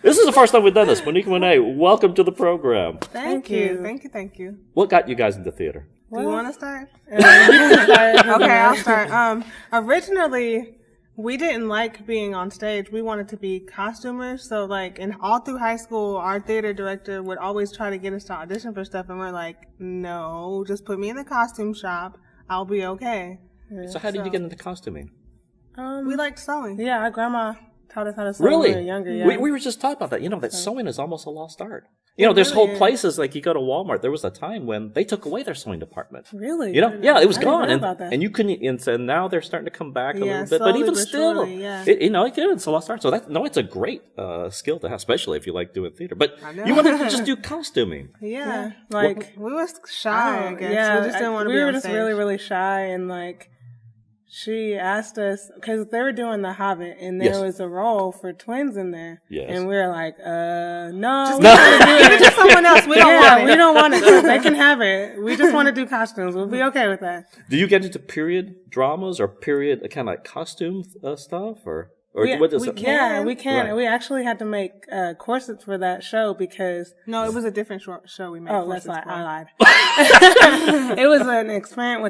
This is the first time we've done this. Monique and Monae, welcome to the program. Thank you. What got you guys into theater? Do you want to start? Okay, I'll start. Originally, we didn't like being on stage. We wanted to be costumers. So, like, all through high school, our theater director would always try to get us to audition for stuff. And we're like, no, just put me in the costume shop. I'll be okay. Yeah. So how did you get into costuming? We liked sewing. Yeah, our grandma taught us how to sew really? when we were younger. Yeah. We were just talking about that. You know, that sewing is almost a lost art. You know, there's whole places, like you go to Walmart, there was a time when they took away their sewing department. Really? You know, yeah, it was gone. And you couldn't, and now they're starting to come back a little bit. Slowly, but even but still, surely, it's a lost art. So it's a great skill to have, especially if you like doing theater. But you wanted to just do costuming. Yeah. Like, we were shy, I guess. Yeah, we just didn't want to be we were on just stage. really, really shy. And, like, she asked us, because they were doing The Hobbit, and there was a role for twins in there. Yes. And we were like, no. Give it to someone else. We don't want it. We don't want it. They can have it. We just want to do costumes. We'll be okay with that. Do you get into period dramas or period kind of like costume stuff? Or what does it? Yeah, we can. Right. We actually had to make corsets for that show because... No, it was a different show we made. Oh, that's right. I lied. It was an experiment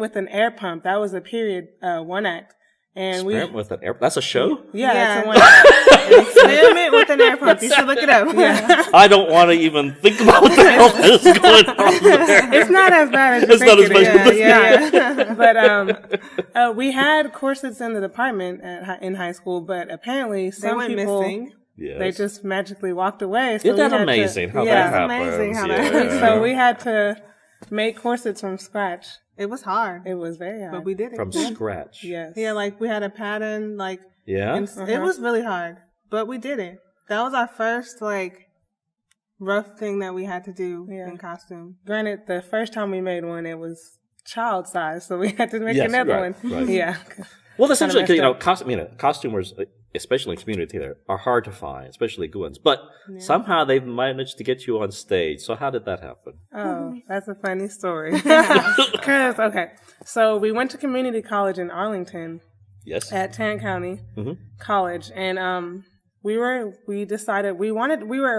with an air pump. That was a period one act. And experiment with an air. That's a show. Yeah. It's a one act. An experiment with an air pump. You should look it up. Yeah. I don't want to even think about what the hell is going on there. It's not as bad as you It's not as think bad it is. But we had corsets in the department in high school, but apparently some people missing. Yes. they just magically walked away. So Isn't that amazing how that happens? Amazing how that Yeah. So we had to make corsets from scratch. It was hard. It was very hard. But we did it. From scratch. Yes. Yeah, like we had a pattern, like, Yeah. and it was really hard, but we did it. That was our first, like, rough thing that we had to do in costume. Granted, the first time we made one, it was child size, so we had to make another one. Right. Yeah. Well, essentially, costumers, especially in community theater, are hard to find, especially good ones. But somehow they've managed to get you on stage. So how did that happen? Oh, that's a funny story. So we went to community college in Arlington. Yes. At Tarrant County College, and we were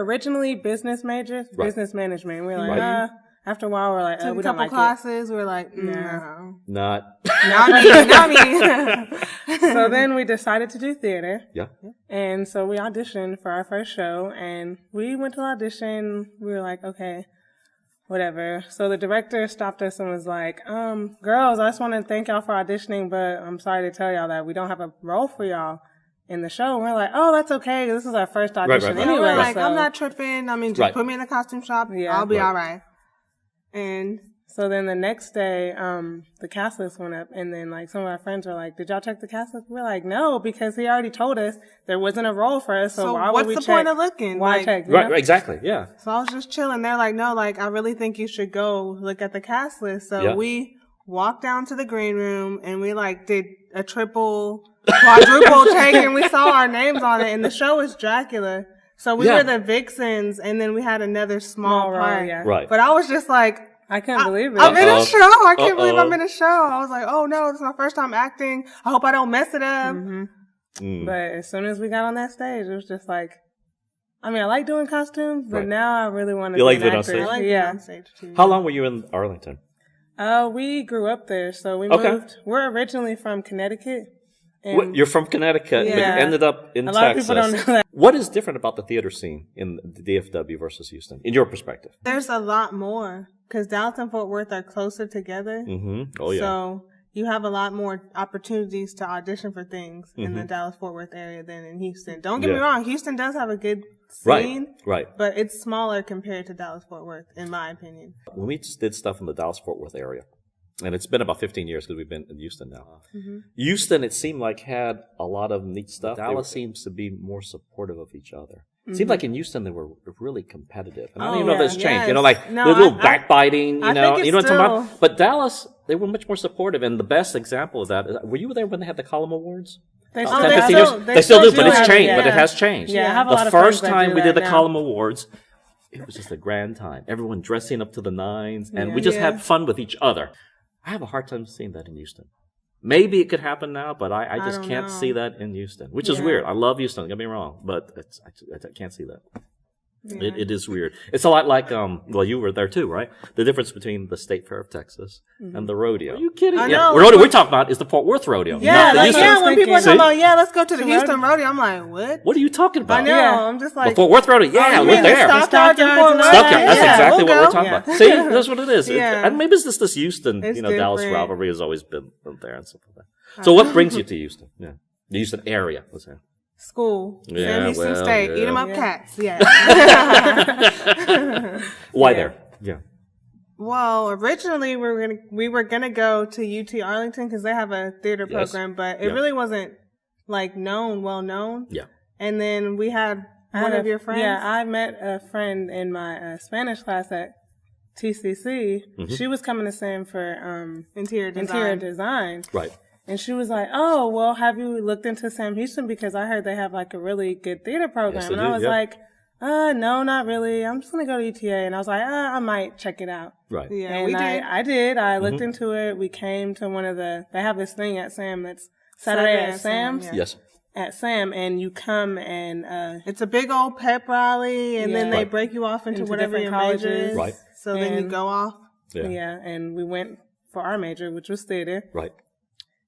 originally business majors, business management. We were like, after a while, we're like, Took we a don't couple like classes. We were like, no. Not Not me. So then we decided to do theater. Yeah. And so we auditioned for our first show, and we went to the audition. We were like, okay, whatever. So the director stopped us and was like, girls, I just want to thank y'all for auditioning, but I'm sorry to tell y'all that we don't have a role for y'all in the show. And we're like, oh, that's okay. This is our first audition Right. anyway. We're like, so. I'm not tripping. I mean, just put me in the costume shop. Yeah. I'll be all right. And so then the next day, the cast list went up, and then like some of our friends were like, did y'all check the cast list? We're like, no, because he already told us there wasn't a role for us. So why would we check? what's the point of looking? Why like, check? Right, exactly. Yeah. So I was just chilling. They're like, no, like, I really think you should go look at the cast list. So we walked down to the green room and we like did a quadruple take, and we saw our names on it. And the show was Dracula. So we were the vixens, and then we had another small part. Yeah. Right. But I was just like, I can't believe it. I'm in a show. I can't believe I'm in a show. I was like, oh no, this is my first time acting. I hope I don't mess it up. But as soon as we got on that stage, it was just like, I mean, I like doing costumes, but now I really want to be an actor. I like being on stage too. How long were you in Arlington? We grew up there, so we moved. We're originally from Connecticut. You're from Connecticut, but you ended up in Texas. A lot of people don't know that. What is different about the theater scene in the DFW versus Houston, in your perspective? There's a lot more, because Dallas and Fort Worth are closer together. Mm-hmm. Oh, yeah. So you have a lot more opportunities to audition for things in the Dallas-Fort Worth area than in Houston. Don't get me wrong. Houston does have a good scene. Right. But it's smaller compared to Dallas-Fort Worth, in my opinion. When we just did stuff in the Dallas-Fort Worth area, and it's been about 15 years because we've been in Houston now. Houston, it seemed like, had a lot of neat stuff. Dallas seems to be more supportive of each other. It seemed like in Houston they were really competitive. And I don't even know if that's changed. Yes. You know, like the little backbiting, you know what I'm talking about? But Dallas, they were much more supportive. And the best example of that is, were you there when they had the Column Awards? They 10, 15 years? They still do, but it's changed. But it has changed. Yeah, I have a lot the of first friends that time do we did that the now. Column Awards, it was just a grand time. Everyone dressing up to the nines, and we just had fun with each other. I have a hard time seeing that in Houston. Maybe it could happen now, but I just don't can't know. see that in Houston, which is weird. I love Houston, don't get me wrong, but I can't see that. Yeah. It is weird. It's a lot like, well, you were there too, right? The difference between the State Fair of Texas and the rodeo. Are you kidding? I Yeah. know. The rodeo we're talking about is the Fort Worth rodeo. Yeah, not the like, Houston. yeah, when people are See? talking about, yeah, let's go to the Houston rodeo, I'm like, what? What are you talking about? I know. Yeah. I'm just The like, Fort Worth rodeo, yeah, you we're mean the there. Stockyards in Fort Worth? Stockyard, that's Yeah, exactly we'll what we're go. talking about. See, that's what it is. Yeah. And maybe it's just this Houston, It's Dallas different. rivalry has always been there and stuff like that. So what brings you to Houston? Yeah. The Houston area, let's say. school. Yeah, Sam Houston well, State. yeah. Eat them up cats. Yeah. Why Yeah. there? Yeah. Well, originally we were gonna go to UT Arlington because they have a theater Yes. program, but it Yeah. really wasn't like well known. Yeah. And then we had one of your friends. Yeah, I met a friend in my Spanish class at TCC. Mm-hmm. She was coming to Sam for Interior design. interior design. Right. And she was like, "Oh, well, have you looked into Sam Houston? Because I heard they have like a really good theater program." Yes, they and do, I was yeah. like, no, not really. I'm just gonna go to UTA." And I was like, I might check it out. Right. Yeah, And we did. I did. I Mm-hmm. looked into it. We came to one of they have this thing at Sam that's Saturday at Sam's. yeah. Yes. At Sam, and you come and It's a big old pep rally, and then Yeah. they Right. break you off into whatever your different major colleges. is. Right. So then you And- go off. Yeah. and we went for our major, which was theater. Right.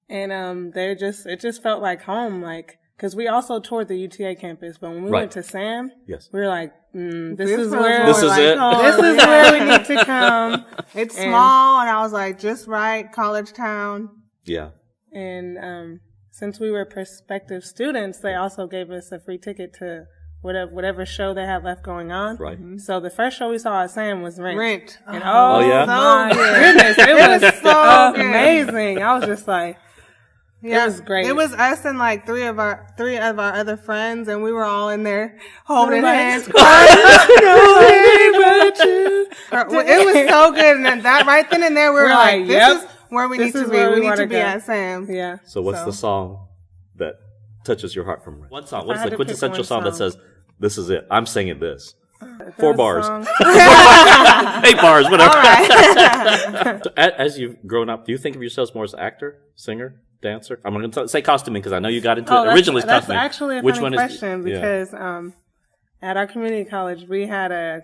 And it just felt like home, like, because we also toured the UTA campus, but when we Right. went to Sam, Yes. we were like, this feels is more where This is like it. home. this is Yeah. where we need to come. It's And- small, and I was like, just right, college town. Yeah. And since we were prospective students, they also gave us a free ticket to whatever show they had left going on. Right. So the first show we saw at Sam was Rent. Rent. And Oh, yeah? my So good. goodness, it was so good. amazing. I was just like, Yeah, it was great. It was us and like three of our other friends, and we were all in there holding Nobody- hands, crying. It was so good, and then that right then and there, we were We're like, like, "This yep, is where we need this to is be. where we We need wanna to be go." at Sam." Yeah. So what's So- the song that touches your heart from Rent? One song. What's had the to pick quintessential one song that song. says, "This is it. I'm singing this." There 4 was a bars. song- 8 bars, whatever. All right. As you've grown up, do you think of yourselves more as actor, singer, dancer? I'm going to say costuming because I know you got into it. Originally, it's that's costuming. actually a Which funny one question is? Yeah. because at our community college we had a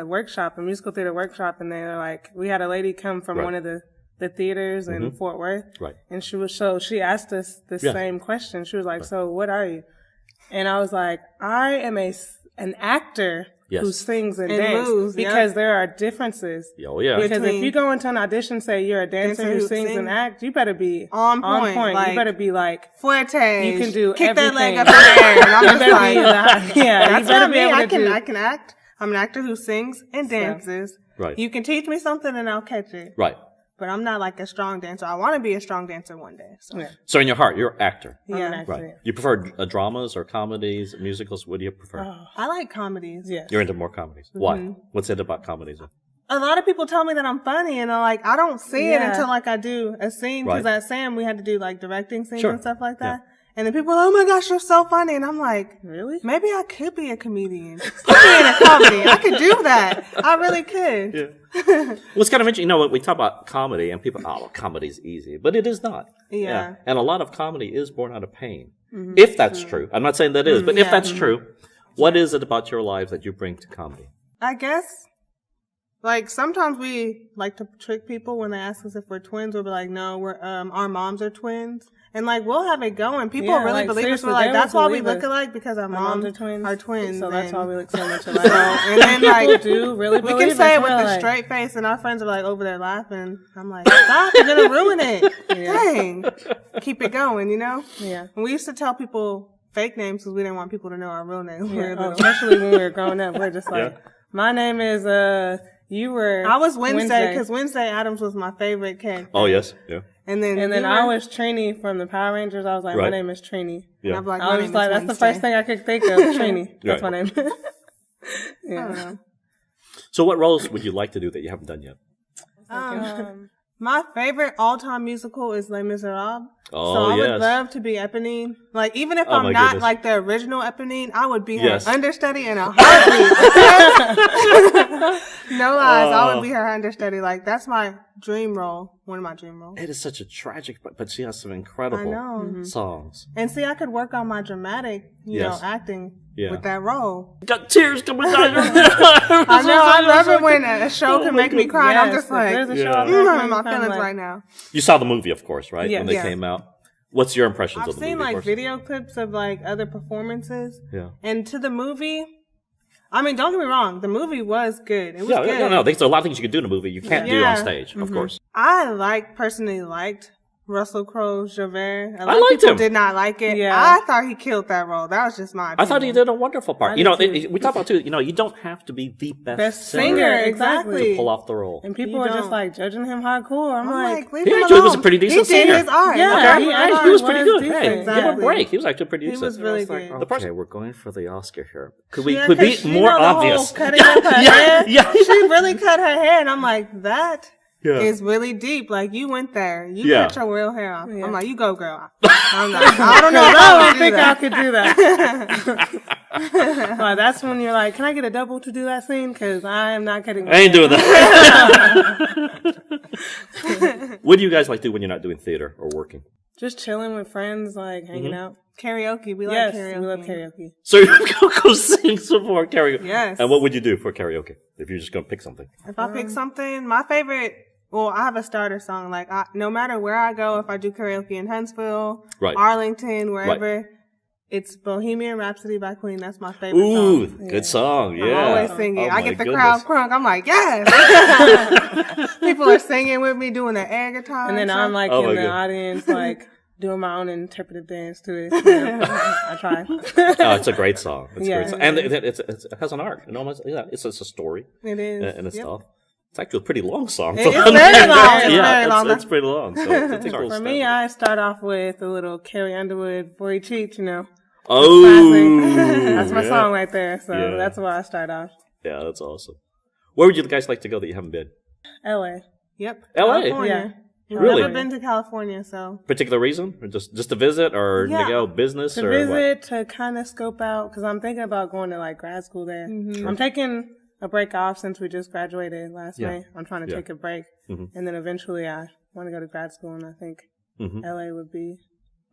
workshop, a musical theater workshop, and they were like, we had a lady come from Right. one of the theaters in Fort Worth, Right. and she asked us the Yeah. same question. She was like, "So what are you?" And I was like, "I am an actor." Yes. Who sings and And dances moves, yeah. because there are differences. Oh, yeah. Because if Between- you go into an audition, say you're a dancer who sings and acts, you better be On point, like- you better be like, Fuerte. You can do kick that leg everything. up in the air, and I'm just better like, be the- yeah, you that's better not be me. able to I can do. act. I'm an actor who sings and dances. Right. You can teach me something, and I'll catch it. Right. But I'm not like a strong dancer. I want to be a strong dancer one day. So Yeah. So in your heart, you're an actor. I'm an yeah, actor. Right. You prefer dramas or comedies, musicals? What do you prefer? I like comedies. Yeah. You're into more comedies. Why? What's it about comedies? A lot of people tell me that I'm funny, and I'm like, I don't see it Yeah. until like I do a scene. Because Right. at Sam we had to do like directing scenes Sure. and stuff like that. Yeah. And then people are, oh my gosh, you're so funny, and I'm like, Really? maybe I could be a comedian. Put me in a comedy. I could do that. I really could. Yeah. Well, it's kind of interesting. You know, we talk about comedy, and people, oh, comedy's easy, but it is not. Yeah. And a lot of comedy is born out of pain. If that's true. I'm not saying that is, but if Yeah. that's true, what is it about your lives that you bring to comedy? I guess, like, sometimes we like to trick people when they ask us if we're twins. We'll be like, no, we're, our moms are twins. And like, we'll have it going. People Yeah, really like, believe us. seriously, We're like, they that's will why we believe look us. alike, because our moms Moms are twins. So that's and- why we look so much So, alike. and then People like, do really we believe can say us. it with We're a like, straight face, and our friends are like over there laughing. I'm like, stop, you're gonna ruin it. Dang. Keep it going, you know? Yeah. And we used to tell people fake names because we didn't want people to know our real name. Yeah. Oh, especially when we were growing up, we're just like, my name is you were. I was Wednesday because Wednesday Addams was my favorite character. Oh, yes. Yeah. And then And then you I were- was Trini from the Power Rangers. I was like, Right. my name is Trini. Yeah. I'm like, I my was name just is like, that's the Wednesday. first thing I could think of. Trini. That's Right. my name. I don't Yeah. know. So what roles would you like to do that you haven't done yet? My favorite all-time musical is Les Miserables. Oh, so I yes. would love to be Eponine. Like, even if Oh, I'm my not goodness. like the original Eponine, I would be her Yes. understudy in a heartbeat. No lies, I would be her understudy. Like, that's my dream role. One of my dream roles. It is such a tragic, but she has some incredible songs. And see, I could work on my dramatic, you know, acting with that role. Got tears coming down your eyes. I know. I love it when a show can make me cry. Yes, I'm just like, there's a show out there I'm in my feelings right now. You saw the movie, of course, right? Yeah. When they came out. What's your impressions of the movie? I've seen like video clips of like other performances. Yeah. And to the movie, I mean, don't get me wrong, the movie was good. It was good. No. There's a lot of things you can do in a movie you can't do on stage, of course. I personally liked Russell Crowe's Javert. A lot I of liked people him. did not like it. Yeah. I thought he killed that role. That was just my opinion. I thought he did a wonderful part. You know, we talk about too, you know, you don't have to be the best singer, to exactly. pull off the role. And people are just like judging him hardcore. I'm like, leave he him actually alone. was a pretty decent He did singer. his art. Yeah, Okay? He was pretty good. decent. Hey, give him a Exactly. break. He was actually pretty He decent. was really good. Okay, we're going for the Oscar here. Could we Yeah, be 'cause she more know the obvious? whole cutting up her hair. Yeah. She really cut her hair, and I'm like, that Yeah. is really deep. Like, you went there. You Yeah. cut your real hair off. Yeah. I'm like, you go, girl. I'm like, I don't know if I I don't would think do I that. could do that. Well, that's when you're like, can I get a double to do that scene? Because I am not cutting my I ain't hair. doing that. What do you guys like to do when you're not doing theater or working? Just chilling with friends, like hanging out. Karaoke. We like Yes, karaoke. we love karaoke. So you go sing some more karaoke. Yes. And what would you do for karaoke if you're just going to pick something? If I pick something, my favorite, well, I have a starter song. Like, no matter where I go, if I do karaoke in Huntsville, Right. Arlington, wherever, it's Bohemian Rhapsody by Queen. That's my favorite Ooh, song. good song. Yeah. I'm always singing. Oh, I my get the goodness. crowd crunk. I'm like, yes. People are singing with me, doing the air guitar. And then stuff. I'm like Oh, in my the God. audience, like doing my own interpretive dance to it. I try. Oh, it's a great song. It's a Yeah, great song. it And is. it has an arc. It's a story It is. and it's Yep. stuff. It's actually a pretty long song. It's very long. It's yeah, very long. it's pretty long. So it's a For me, I start off with a little Carrie Underwood, Boy Cheat, you know. Oh, That's my yeah. song right there. So Yeah. that's where I start off. Yeah, that's awesome. Where would you guys like to go that you haven't been? LA. Yep. LA? California. We've Really? never been to California, so. Particular reason? Or just to visit or Yeah. to go business To or visit, to kind of scope out, because I'm thinking about going to like grad school there. I'm taking a break off since we just graduated last Yeah. May. I'm trying to Yeah. take a break. And then eventually I want to go to grad school, and I think LA would be,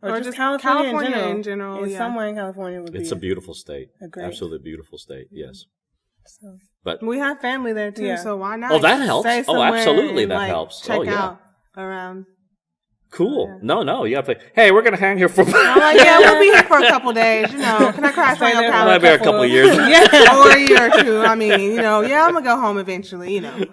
or just California, in general. And Yeah. somewhere in California would be. It's a beautiful state. a great- Absolutely beautiful state. Yes. So. But We have family there too, Yeah. so why not? Oh, that helps. stay Oh, somewhere absolutely, and, that like, helps. Check Oh, yeah. out around. cool. No, you have to. Hey, we're gonna hang here for. I'm like, yeah, we'll be here for a couple days. You know, can I crash on your there for couch? Might be a couple of years. Or a year or two. I mean, you know, yeah, I'm gonna go home eventually. You know.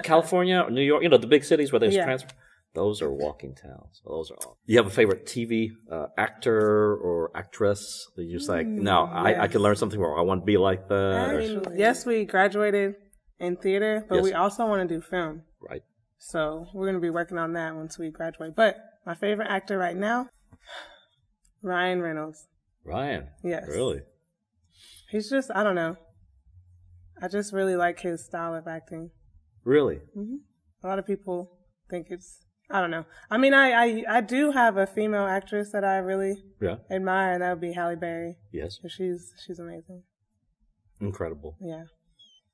California, New York, the big cities where there's Yeah. transfer. Those are walking towns. Those are all. You have a favorite TV actor or actress that you're just like, no, I can learn something more. I want to be like that. Or, Yes, we graduated in theater, but Yes. we also want to do film. right. So we're going to be working on that once we graduate. But my favorite actor right now, Ryan Reynolds. Ryan. Yes. Really? He's just, I don't know. I just really like his style of acting. Really? A lot of people think it's, I don't know. I mean, I do have a female actress that I really Yeah. admire, and that would be Halle Berry. Yes. She's amazing. Incredible. Yeah.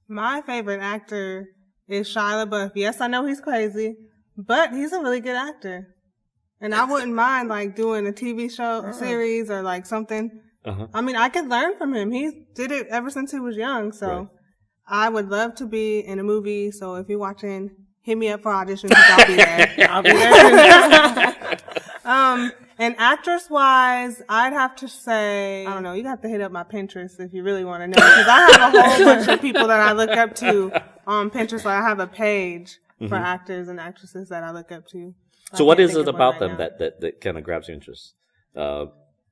My favorite actor is Shia Labeouf. Yes, I know he's crazy, but he's a really good actor. And I wouldn't mind like doing a TV show, series, or like something. I mean, I could learn from him. He did it ever since he was young. So Right. I would love to be in a movie. So if you're watching, hit me up for auditions, 'cause I'll be there. I'll be there. And actress wise, I'd have to say, I don't know, you have to hit up my Pinterest if you really want to know. Because I have a whole bunch of people that I look up to on Pinterest. Like I have a page for actors and actresses that I look up to. So I what can't is think it of one about right them now. that kind of grabs your interest?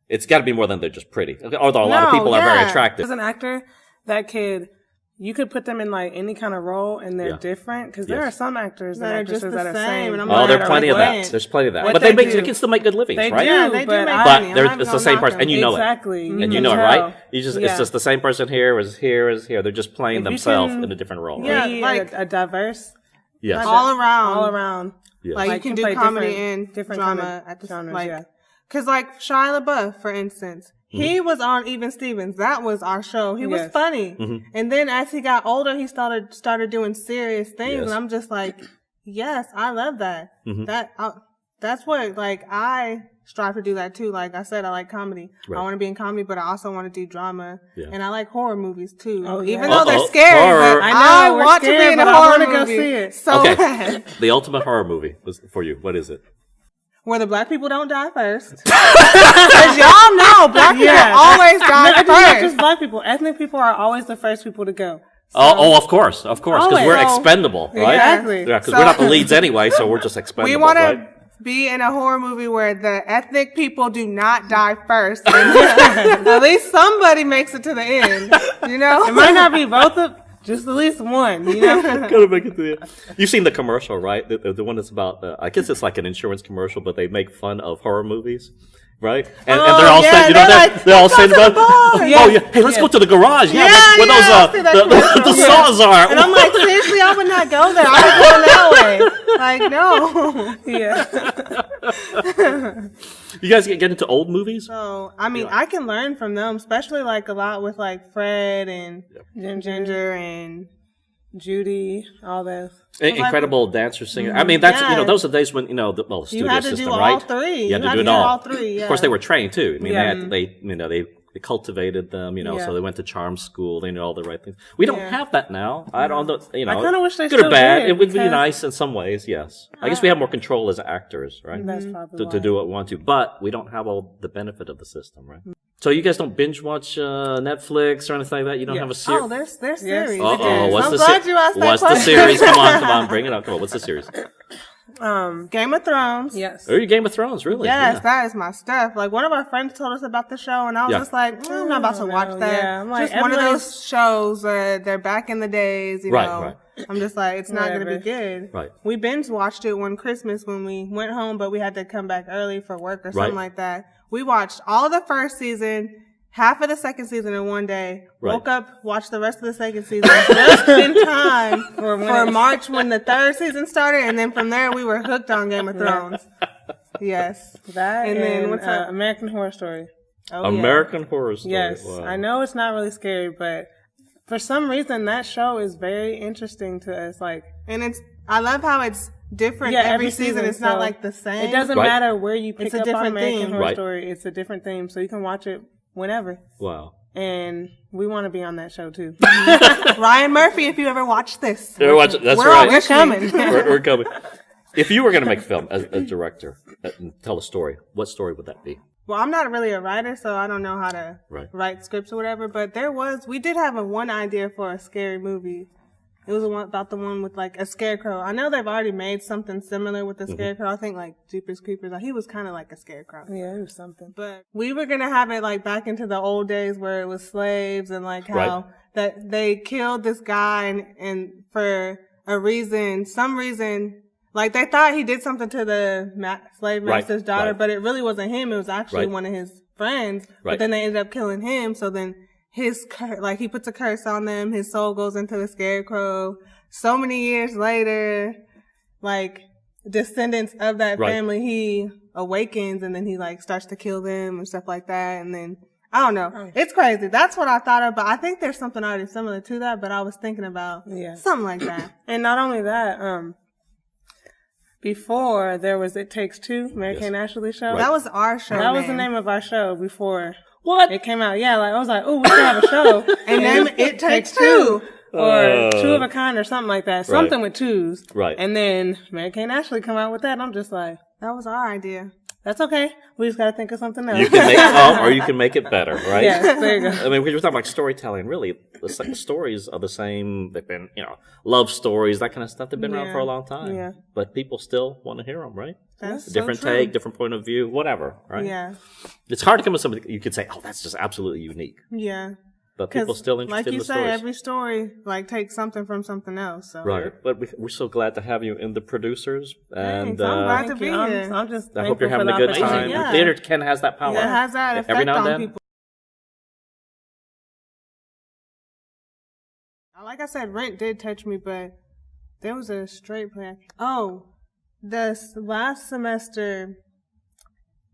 It's got to be more than they're just pretty. Although a lot of people are very attractive. As an actor that you could put them in like any kind of role and they're Yeah. different, because there are some actors That and are just actresses the that are same, same. and I'm Oh, like, there are plenty of What? that. There's plenty of that. What But they they do. can still make good livings, They right? do, Yeah, they do but make I- But money. there's, I'm not it's the gonna same knock person, them. and you know Exactly. it. You And you can know it, tell. right? It's Yeah. just the same person here is here. They're just playing If you themselves can- in a different role. Yeah, Right? Be like- a diverse, Yes. all around. all around. Yes. Like, you can do play comedy different- and different drama kind of at the genres, like. yeah. Cause like Shia LaBeouf, for instance, he was on Even Stevens. That was our show. He was Yes. funny. And then as he got older, he started doing serious things. Yes. And I'm just like, Yes, I love that. That's what, like, I strive to do that too. Like I said, I like comedy. Right. I want to be in comedy, but I also want to do drama. Yeah. And I like horror movies too. Oh, yeah. Even though they're scary, horror. but I know, we're want scared, to be in a but I horror wanna movie. go see it. So Okay. bad. The ultimate horror movie was for you. What is it? Where the black people don't die first. Because y'all know black people always die It's not first. just black people. Ethnic people are always the first people to go. Of course. Because we're So- expendable, right? Exactly. Yeah, because we're not the leads anyway, so we're just expendable, We want right? to be in a horror movie where the ethnic people do not die first. At least somebody makes it to the end, you know? It might not be both of, just at least one, you know? Gotta make it to the end. You've seen the commercial, right? The one that's about, I guess it's like an insurance commercial, but they make fun of horror movies. Right? And they're all saying, you know, they're all saying about, hey, let's go to the garage. Yeah, where those the saws are. And I'm like, seriously, I would not go there. I would go that way. Like, no. You guys get into old movies? So, I mean, I can learn from them, especially like a lot with like Fred and Ginger and Judy, all those. Incredible dancer, singer. I mean, that's, those are the days when, the studio you had to system, do right? all three. You had to do it all. Three, yeah. Of course, they were trained too. I mean, Yeah. they cultivated them, so they went to charm school. They knew all the right things. We don't have that now. I don't know, I kind of wish they good still or bad. did, It would be nice in some ways, yes. I guess we have more control as actors, right? That's probably To do what we want to. But we don't have all the benefit of the system, right? So you guys don't binge watch Netflix or anything like that? You don't have a series? Oh, there's series. What's I'm the glad you asked that What's question. the series? Come on, bring it up. Come on, what's the series? Game of Thrones. Yes. Oh, you Game of Thrones, really? Yes, that is my stuff. Like, one of our friends told us about the show, and I was just like, I'm not about to watch that. Yeah, I'm like, just one of those shows they're back in the days, you know. Right. I'm just like, it's not going to be good. Right. We binge watched it one Christmas when we went home, but we had to come back early for work or something like that. We watched all of the first season, half of the second season in one day. Woke up, watched the rest of the second season just in time for March when the third season started, and then from there we were hooked on Game of Thrones. Yes. That and then what's up? American Horror Story. Oh, American Horror Story. Yes. Wow. I know it's not really scary, but for some reason that show is very interesting to us. Like, and I love how it's different every season. It's not like the same. It doesn't matter where you pick up on American theme. Horror Story. It's a different theme, so you can watch it whenever. Wow. And we want to be on that show too. Ryan Murphy, if you ever watch this, that's right. We're coming. we're coming. If you were going to make a film as a director and tell a story, what story would that be? Well, I'm not really a writer, so I don't know how to write scripts or whatever. But we did have one idea for a scary movie. It was about the one with like a scarecrow. I know they've already made something similar with the scarecrow. I think like Jeepers Creepers. He was kind of like a scarecrow. Yeah, it was something. But we were going to have it like back into the old days where it was slaves and like how that they killed this guy and for some reason, like they thought he did something to the slave master's daughter, but it really wasn't him. It was actually one of his friends. But then they ended up killing him. So then he puts a curse on them. His soul goes into the scarecrow. So many years later, like descendants of that family, he awakens and then he like starts to kill them and stuff like that. And then I don't know. It's crazy. That's what I thought of, but I think there's something already similar to that, but I was thinking about something like that. And not only that, before there was It Takes Two, Mary Kay and Ashley show. That was our show. That was the name of our show before. What? It came out. Yeah, like I was like, oh, we should have a show. And then It Takes Two. Or Two of a Kind or something like that. Something with twos. Right. And then Mary Kay and Ashley come out with that. And I'm just like, that was our idea. That's okay. We just got to think of something else. You can make or you can make it better, right? Yes, there you go. I mean, we're talking about storytelling. Really, the stories are the same. They've been, love stories, that kind of stuff. They've been around for a long time. Yeah. But people still want to hear them, right? That's a different take, different point of view, whatever, right? Yeah. It's hard to come with something you could say, oh, that's just absolutely unique. Yeah. But people still interested in the stories. Like you say, every story takes something from something else. So. Right. But we're so glad to have you in the producers. And Thanks. I'm glad to be here. I'm just I hope you're having a good time. Yeah. Theater has that power. Yeah, it has that effect every now and on then. people. Like I said, Rent did touch me, but there was a straight play. Oh, this last semester,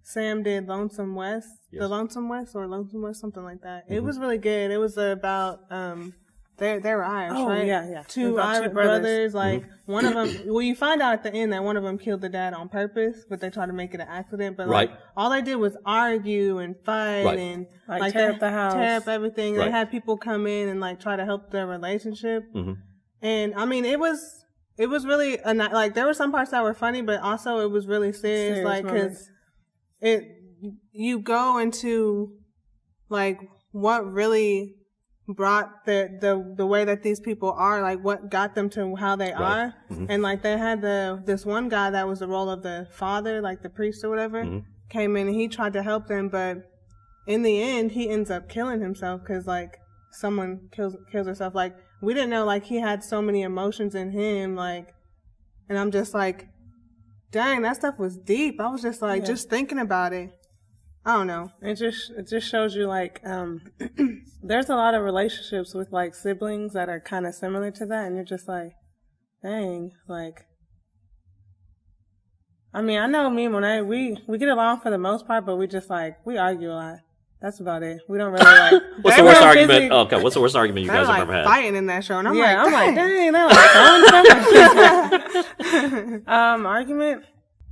Sam did Lonesome West. Yes. The Lonesome West or Lonesome West, something like that. Mm-hmm. It was really good. It was about they were Irish, right? Yeah. Two Irish brothers. Like one of them. Well, you find out at the end that one of them killed the dad on purpose, but they tried to make it an accident. But like all they did was argue and fight and like tear up the house, tear up everything. They had people come in and like try to help their relationship. And I mean, it was really like there were some parts that were funny, but also it was really serious like because you go into like what really brought the way that these people are, like what got them to how they are. And like they had this one guy that was the role of the father, like the priest or whatever, came in and he tried to help them, but in the end he ends up killing himself because like someone kills herself. Like we didn't know like he had so many emotions in him, like, and I'm just like, dang, that stuff was deep. I was just like just thinking about it. I don't know. It just shows you like there's a lot of relationships with like siblings that are kind of similar to that, and you're just like, dang, like. I mean, I know me and Monae, we get along for the most part, but we just like we argue a lot. That's about it. We don't really like. What's the worst argument? Okay, what's the worst argument you guys have like ever had? Fighting in that show, and I'm like, dang, they're like argument,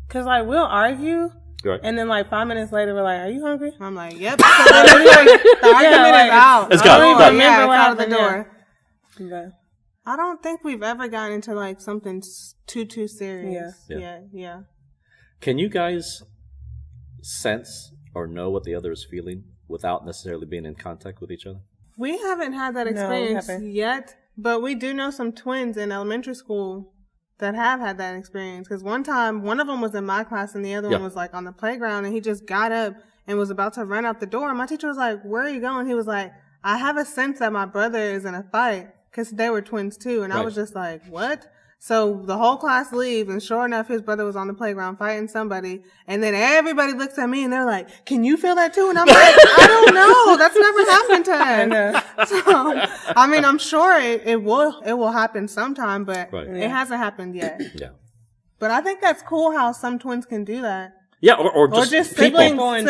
because like we'll argue. Right. And then, like, 5 minutes later, we're like, are you hungry? I'm like, yep. So then the argument is out. Let's go. I don't Done. remember what out of the door. Yeah. I don't think we've ever gotten into, like, something too serious. Yeah. Can you guys sense or know what the other is feeling without necessarily being in contact with each other? We haven't had that experience yet, but we do know some twins in elementary school that have had that experience. Because one time, one of them was in my class and the other one was like on the playground, and he just got up and was about to run out the door. And my teacher was like, where are you going? He was like, I have a sense that my brother is in a fight, because they were twins too. And I was just like, what? So the whole class leaves, and sure enough, his brother was on the playground fighting somebody. And then everybody looks at me and they're like, can you feel that too? And I'm like, I don't know. That's never happened to us. So, I mean, I'm sure it will happen sometime, but it hasn't happened yet. Yeah. But I think that's cool how some twins can do that. Yeah, or just people, siblings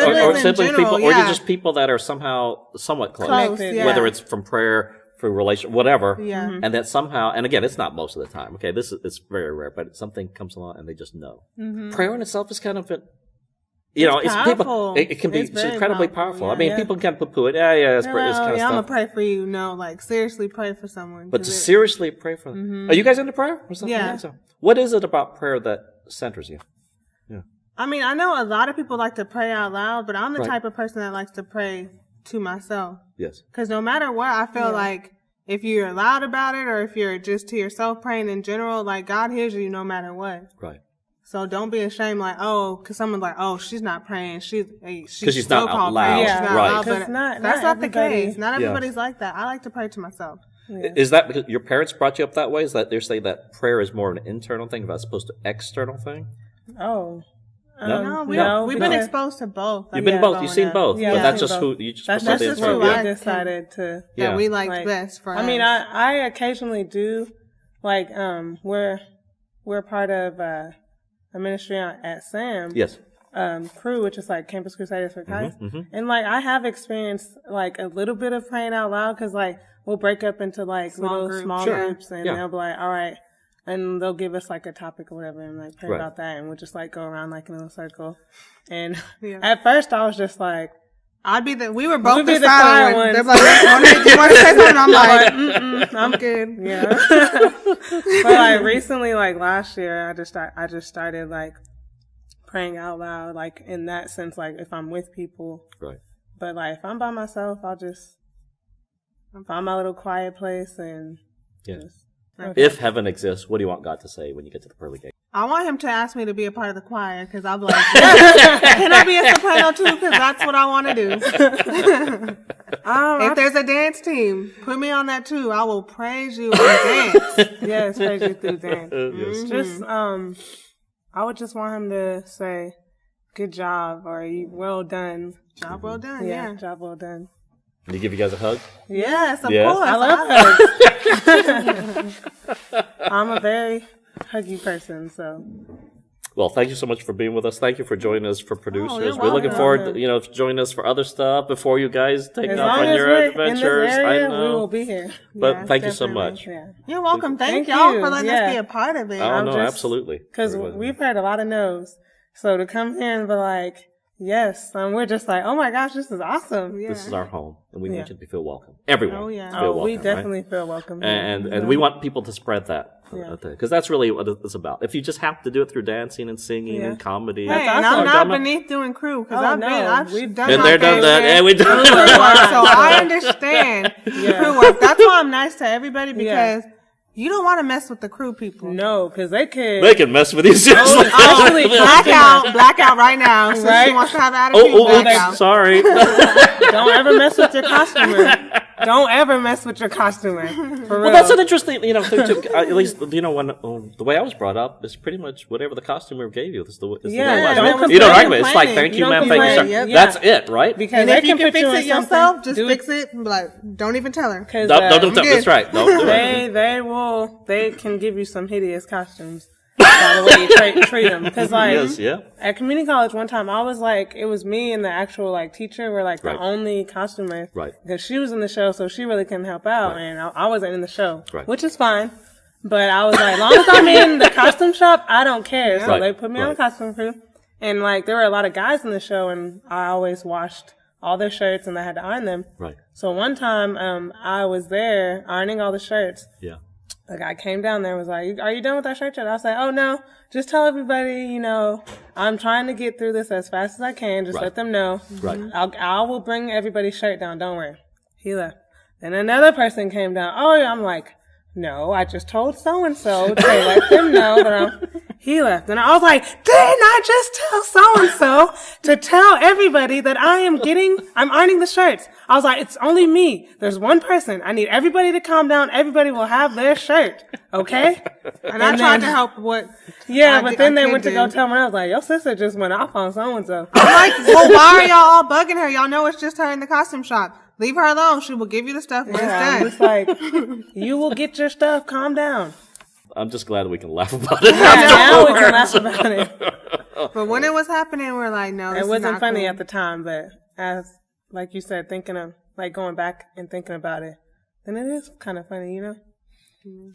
people, or just people that are somehow somewhat close. Whether it's from prayer, through relation, whatever. Yeah. And that somehow, and again, it's not most of the time. Okay, it's very rare, but something comes along and they just know. Prayer in itself is kind of it's people. It can be incredibly powerful. I mean, people can poo-poo it. It's kind of I'm stuff. gonna pray for you. No, like seriously pray for someone. But to seriously pray for them. Are you guys into prayer or something? Yeah. So, what is it about prayer that centers you? Yeah. I mean, I know a lot of people like to pray out loud, but I'm the type of person that likes to pray to myself. Yes. Because no matter what, I feel like if you're loud about it or if you're just to yourself praying in general, like God hears you no matter what. Right. So don't be ashamed, like, because someone's like, she's not praying. She's not out loud. Yeah. She's not right. loud, but that's not the case. Not everybody's like that. I like to pray to myself. Yeah. Is that because your parents brought you up that way? Is that they're saying that prayer is more an internal thing as opposed to external thing? Oh. We've been exposed to both. You've been both. You've seen both. Yeah, but that's just who you just that's just who I decided to. That we like best for us. I mean, I occasionally do, like, we're part of a ministry at SAM. Yes. Crew, which is like Campus Crusaders for Christ. And like, I have experienced like a little bit of praying out loud, because like we'll break up into like small groups, and they'll be like, all right. And they'll give us like a topic or whatever and like pray about that, and we'll just like go around like in a little circle. And at first I was just like, we were both the silent ones. They're like, do you want to say something? I'm like, I'm good. Yeah. But like recently, like last year, I just started like praying out loud, like in that sense, like if I'm with people. Right. But like if I'm by myself, I'll just find my little quiet place and just. Okay. If heaven exists, what do you want God to say when you get to the pearly gate? I want him to ask me to be a part of the choir, because I'm like, can I be a soprano too? Because that's what I want to do. If there's a dance team, put me on that too. I will praise you and dance. Yes, praise you through dance. Just, I would just want him to say, good job, or well done. Job well done, yeah. Job well done. Did he give you guys a hug? Yes, of course. I love hugs. I'm a very huggy person, so. Well, thank you so much for being with us. Thank you for joining us for producers. you're We're looking welcome. forward to, joining us for other stuff before you guys take As off long on as your we're adventures. in this area, I know. we will be here. But Yes, thank you so definitely. much. Yeah. You're welcome. Thank Thank y'all you. for letting Yeah. us be a part of it. Oh, I'm no, just- absolutely. Because we've heard a lot of no's. So to come here and be like, yes, we're just like, oh my gosh, this is awesome. Yeah. This is our home, and we Yeah. want you to feel welcome. Everyone. Oh, yeah. Feel Oh, welcome, we right? definitely feel welcome here. And we want people to spread that. Yeah. Because that's really what it's about. If you just have to do it through dancing and singing Yeah. and comedy. Hey, That's and awesome. I'm not drama- beneath doing crew because Oh, I've no. We've done Been my there, done fair that. share Yeah, we done of crew work, that. so I understand crew work. That's why I'm nice to everybody because you don't want to mess with the crew people. No, because they could. They can mess with you. seriously. especially Blackout right now. Since she Right? wants to have attitude, blackout. Sorry. Don't ever mess with your costumer. Don't ever mess with your costumer. For real. Well, that's an interesting, thing too. At least, when the way I was brought up is pretty much whatever the costumer gave you. Is the way Yeah, it don't was. complain. You don't argue. It's like, Complaining. thank You you, don't ma'am. Thank you, sir. complain. Yeah. That's it, right? because And they if you can put fix in it yourself, something, just do fix it. Like, don't even tell her. 'Cause, Don't good. that's right. Don't do it. They can give you some hideous costumes by the way you treat them. Because Yes, yeah. at community college one time, I was like, it was me and the actual like teacher were like Right. the only costumers. Right. Because she was in the show, so she really couldn't help out, Right. and I wasn't in the show, Right. which is fine. But I was like, as long as I'm in the costume shop, I don't care. So Right. they put me on the Right. costume crew. And like, there were a lot of guys in the show, and I always washed all their shirts and I had to iron them. Right. So one time, I was there ironing all the shirts. Yeah. The guy came down there and was like, are you done with that shirt yet? I was like, oh no, just tell everybody, I'm trying to get through this as fast as I can. Just Right. let them know. Right. I will bring everybody's shirt down. Don't worry. He left. Then another person came down. Oh yeah. I'm like, no, I just told so-and-so to let them know that he left. And I was like, didn't I just tell so-and-so to tell everybody that I'm ironing the shirts? I was like, it's only me. There's one person. I need everybody to calm down. Everybody will have their shirt. Okay? And I tried to help what. Yeah, I but did- then I they could went to do. go tell me. I was like, your sister just went off on so-and-so. I'm like, well, why are y'all all bugging her? Y'all know it's just her in the costume shop. Leave her alone. She will give you the stuff when Yeah, I'm it's just done. like, you will get your stuff. Calm down. I'm just glad we can laugh about it. Yeah, now we can laugh about it. But when it was happening, we're like, no, this It is wasn't not funny cool. at the time, but as, like you said, thinking of, like, going back and thinking about it, then it is kind of funny,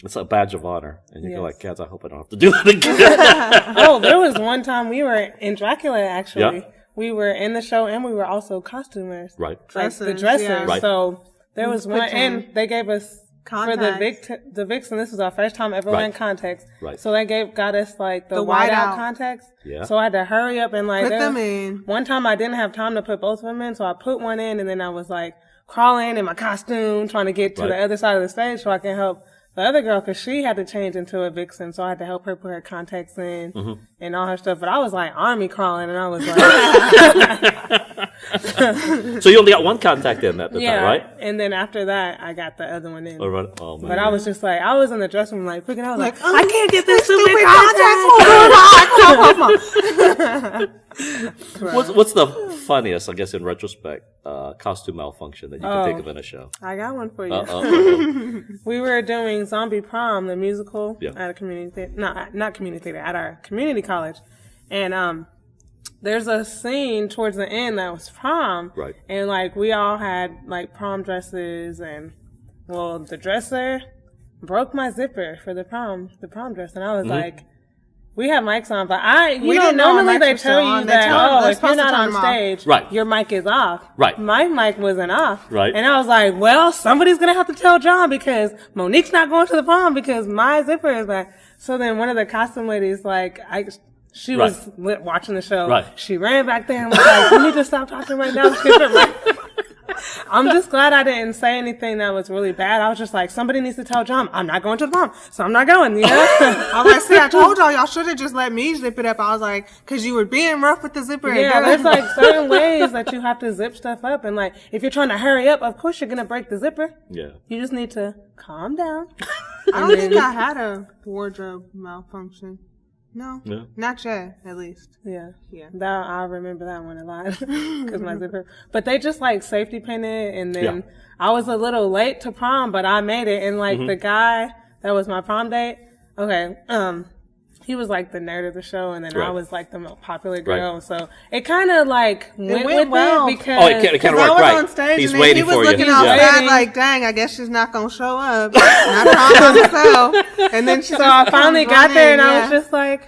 It's a badge of honor. And you go Yes. like, guys, I hope I don't have to do that again. Oh, there was one time we were in Dracula, actually. Yeah. We were in the show and we were also costumers. Right. Like the Dressers, dressers. yeah. Right. So there was one, Pretend. and they gave us for the Vixen. This was our first time ever Right. wearing contacts. Right. So they got us like the The whiteout whiteout. contacts. Yeah. So I had to hurry up and like Put there- them in. One time I didn't have time to put both of them in, so I put one in, and then I was like crawling in my costume, trying to get to Right. the other side of the stage so I can help the other girl, because she had to change into a Vixen, so I had to help her put her contacts in and all her stuff. But I was like army crawling, and I was like, So you only got one contact in at the yeah. time, right? And then after that, I got the other one in. Oh, right. Oh, man. But I was just like, I was in the dressing room like freaking out. I was like, oh, I can't get this stupid contact. What's the funniest, I guess, in retrospect, costume malfunction that you can think of in a show? I got one for you. Uh-oh. We were doing Zombie Prom, the musical, Yeah. at a community theater. Not community theater, at our community college. And there's a scene towards the end that was prom. Right. And, like, we all had, like, prom dresses. And, well, the dresser broke my zipper for the prom dress. And I was like, we have mics on, but We didn't know our normally mics they were still tell on. you They that, tell them they're if you're supposed to not turn on them off. stage, Right. your mic is off. Right. My mic wasn't off. Right. And I was like, well, somebody's going to have to tell John because Monique's not going to the prom because my zipper is back. So then one of the costume ladies, like, she was watching the show. Right. She ran back there and was like, you need to stop talking right now. I'm just glad I didn't say anything that was really bad. I was just like, somebody needs to tell John, I'm not going to the prom, so I'm not going, you know? I was like, see, I told y'all should have just let me zip it up. I was like, because you were being rough with the zipper. Yeah, there's like certain ways that you have to zip stuff up. And like, if you're trying to hurry up, of course you're going to break the zipper. Yeah. You just need to calm down. I don't think I had a wardrobe malfunction. No, Yeah. not yet, at least. Yeah. Yeah. That, I remember that one a lot because my zipper. But they just like safety pin it, and then Yeah. I was a little late to prom, but I made it. And like the guy that was my prom date, okay, he was like the nerd of the show, and then I Right. was like the most popular girl. Right. So it kind of like went with well. it because it kind of I worked was right. on stage He's and then waiting he was for you. looking Yeah. outside like, dang, I guess she's not going to show up. Not promise myself. And then she so I finally got there, and I was just like,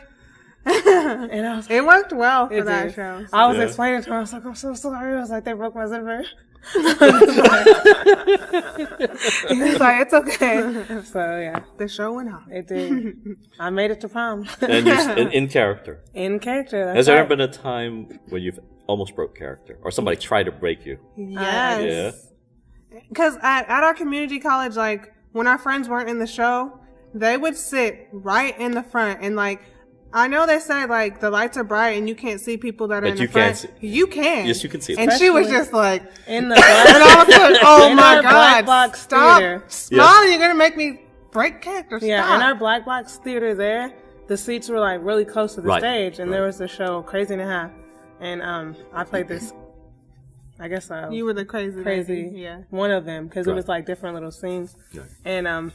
and I was like, it worked well for it that did. show. I was Yeah. explaining to her, I was like, I'm so sorry. I was like, they broke my zipper. He was like, it's okay. So yeah, The show went on. it did. I made it to prom. And you're in character. In character. That's Has there right. ever been a time where you've almost broke character, or somebody tried to break you? Yes. Because at our community college, like, when our friends weren't in the show, they would sit right in the front. And, like, I know they say, like, the lights are bright and you can't see people that are in the front. Can't see. You can. Yes, you can see them. And she was just like, in the black, and I was like, oh in my our black God, box stop theater. smiling. You're going to make me break character. Yeah, Stop. in our black box theater there, the seats were like really close to the Right, stage, and right. there was the show Crazy and a Half, and I played this. I guess You were the crazy lady. Yeah. one of them because it Right. was like different little scenes, Right. and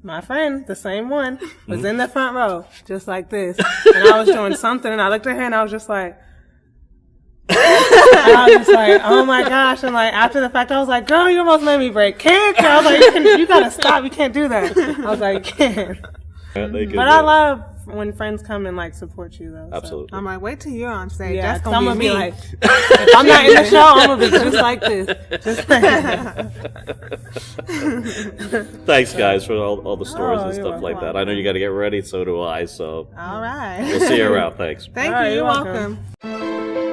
my friend, the same one, was in the front row, just like this, and I was doing something, and I looked at her, and I was just like. And I was just like, oh my gosh. And like after the fact, I was like, girl, you almost made me break character. I was like, you gotta stop. You can't do that. I was like, you can't. But I love when friends come and like support you though. So. Absolutely. I'm like, wait till you're on stage. Yeah, That's I'm going to be me. like, if I'm not in the show, I'm gonna be just like this. Just like Thanks, guys, for all the stories Oh, and you're stuff like welcome. that. I know you got to get ready, so do I. So All right. we'll see you around. Thanks. Thank All right, you. You're you're welcome.